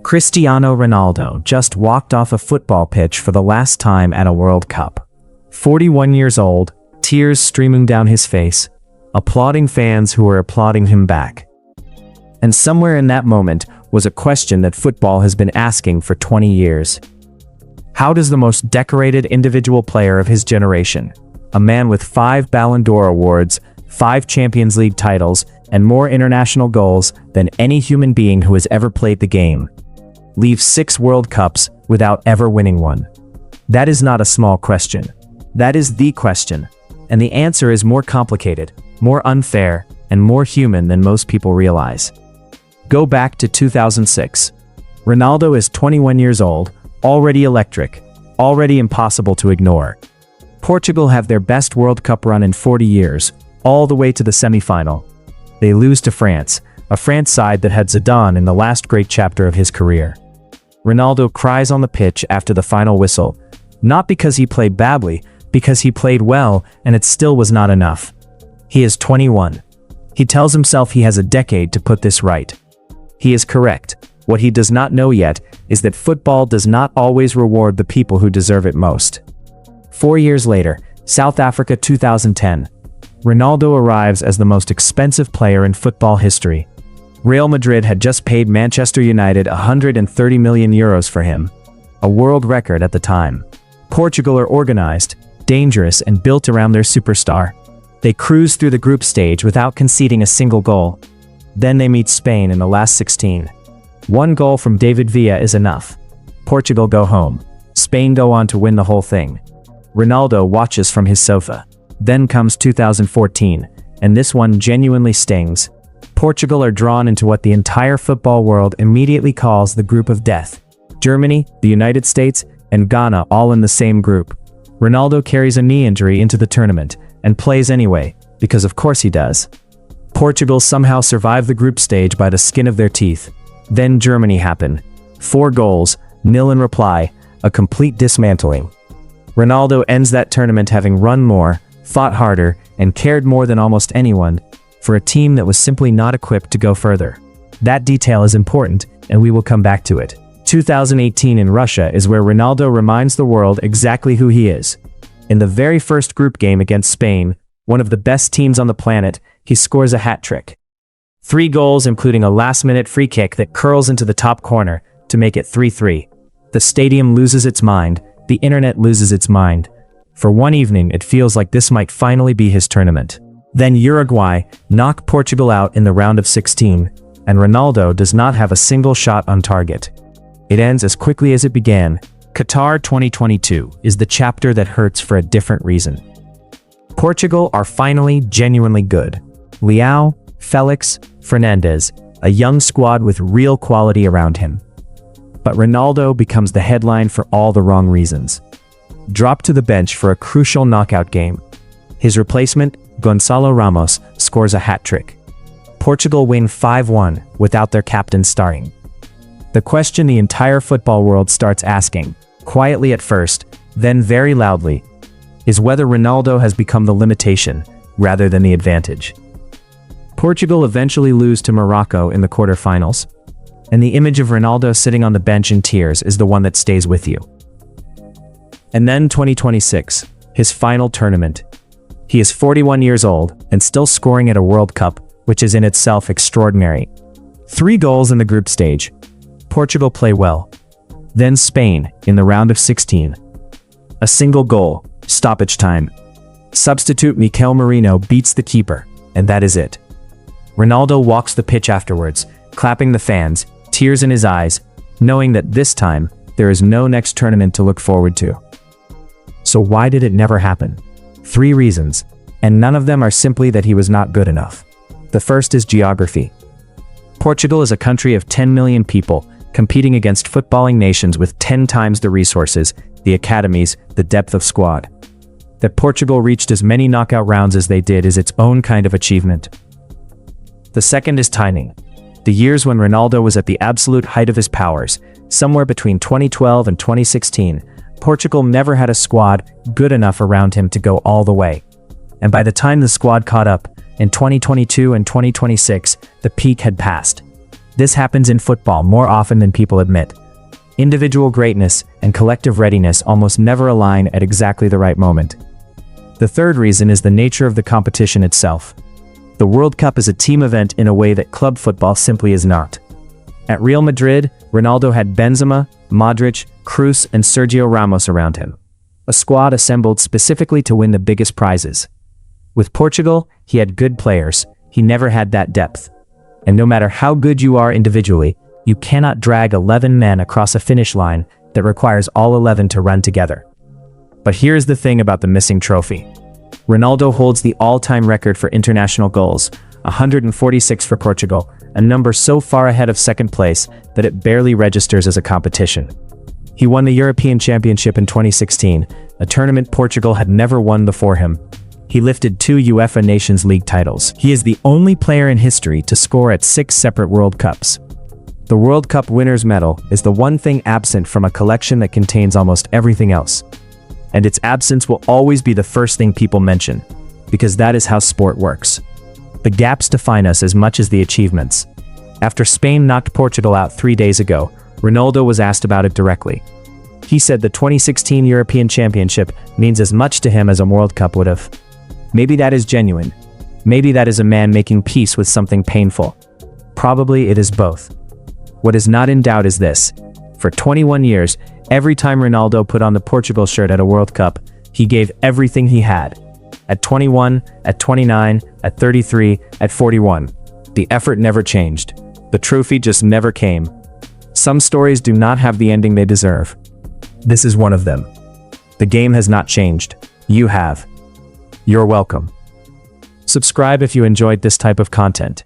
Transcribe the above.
Cristiano Ronaldo just walked off a football pitch for the last time at a World Cup. 41 years old, tears streaming down his face, applauding fans who were applauding him back. And somewhere in that moment was a question that football has been asking for 20 years. How does the most decorated individual player of his generation, a man with 5 Ballon d'Or awards, 5 Champions League titles, and more international goals than any human being who has ever played the game, leave 6 World Cups without ever winning one? That is not a small question. That is the question. And the answer is more complicated, more unfair, and more human than most people realize. Go back to 2006. Ronaldo is 21 years old, already electric, already impossible to ignore. Portugal have their best World Cup run in 40 years, all the way to the semi-final. They lose to France, a France side that had Zidane in the last great chapter of his career. Ronaldo cries on the pitch after the final whistle, not because he played badly, because he played well and it still was not enough. He is 21. He tells himself he has a decade to put this right. He is correct. What he does not know yet is that football does not always reward the people who deserve it most. 4 years later, South Africa 2010. Ronaldo arrives as the most expensive player in football history. Real Madrid had just paid Manchester United 130 million euros for him, a world record at the time. Portugal are organized, dangerous, and built around their superstar. They cruise through the group stage without conceding a single goal. Then they meet Spain in the last 16. 1 goal from David Villa is enough. Portugal go home. Spain go on to win the whole thing. Ronaldo watches from his sofa. Then comes 2014, and this one genuinely stings. Portugal are drawn into what the entire football world immediately calls the group of death. Germany, the United States, and Ghana all in the same group. Ronaldo carries a knee injury into the tournament, and plays anyway, because of course he does. Portugal somehow survive the group stage by the skin of their teeth. Then Germany happen. 4 goals, 0 in reply, a complete dismantling. Ronaldo ends that tournament having run more, fought harder, and cared more than almost anyone, for a team that was simply not equipped to go further. That detail is important, and we will come back to it. 2018 in Russia is where Ronaldo reminds the world exactly who he is. In the very first group game against Spain, one of the best teams on the planet, he scores a hat-trick. 3 goals, including a last-minute free kick that curls into the top corner to make it 3-3. The stadium loses its mind, the internet loses its mind. For one evening, it feels like this might finally be his tournament. Then Uruguay knock Portugal out in the round of 16, and Ronaldo does not have a single shot on target. It ends as quickly as it began. Qatar 2022 is the chapter that hurts for a different reason. Portugal are finally genuinely good. Leao, Felix, Fernandes, a young squad with real quality around him. But Ronaldo becomes the headline for all the wrong reasons. Dropped to the bench for a crucial knockout game. His replacement, Gonçalo Ramos, scores a hat-trick. Portugal win 5-1 without their captain starting. The question the entire football world starts asking, quietly at first, then very loudly, is whether Ronaldo has become the limitation rather than the advantage. Portugal eventually lose to Morocco in the quarterfinals, and the image of Ronaldo sitting on the bench in tears is the one that stays with you. And then 2026, his final tournament. He is 41 years old and still scoring at a World Cup, which is in itself extraordinary. 3 goals in the group stage. Portugal play well. Then Spain in the round of 16. A single goal, stoppage time. Substitute Mikel Merino beats the keeper, and that is it. Ronaldo walks the pitch afterwards, clapping the fans, tears in his eyes, knowing that this time, there is no next tournament to look forward to. So why did it never happen? 3 reasons, and none of them are simply that he was not good enough. The first is geography. Portugal is a country of 10 million people, competing against footballing nations with 10 times the resources, the academies, the depth of squad. That Portugal reached as many knockout rounds as they did is its own kind of achievement. The second is timing. The years when Ronaldo was at the absolute height of his powers, somewhere between 2012 and 2016, Portugal never had a squad good enough around him to go all the way. And by the time the squad caught up, in 2022 and 2026, the peak had passed. This happens in football more often than people admit. Individual greatness and collective readiness almost never align at exactly the right moment. The third reason is the nature of the competition itself. The World Cup is a team event in a way that club football simply is not. At Real Madrid, Ronaldo had Benzema, Modric, Kroos, and Sergio Ramos around him. A squad assembled specifically to win the biggest prizes. With Portugal, he had good players. He never had that depth. And no matter how good you are individually, you cannot drag 11 men across a finish line that requires all 11 to run together. But here's the thing about the missing trophy. Ronaldo holds the all-time record for international goals, 146 for Portugal, a number so far ahead of second place that it barely registers as a competition. He won the European Championship in 2016, a tournament Portugal had never won before him. He lifted 2 UEFA Nations League titles. He is the only player in history to score at 6 separate World Cups. The World Cup winner's medal is the one thing absent from a collection that contains almost everything else. And its absence will always be the first thing people mention, because that is how sport works. The gaps define us as much as the achievements. After Spain knocked Portugal out 3 days ago, Ronaldo was asked about it directly. He said the 2016 European Championship means as much to him as a World Cup would have. Maybe that is genuine. Maybe that is a man making peace with something painful. Probably it is both. What is not in doubt is this. For 21 years, every time Ronaldo put on the Portugal shirt at a World Cup, he gave everything he had. At 21, at 29, at 33, at 41. The effort never changed. The trophy just never came. Some stories do not have the ending they deserve. This is one of them. The game has not changed. You have. You're welcome. Subscribe if you enjoyed this type of content.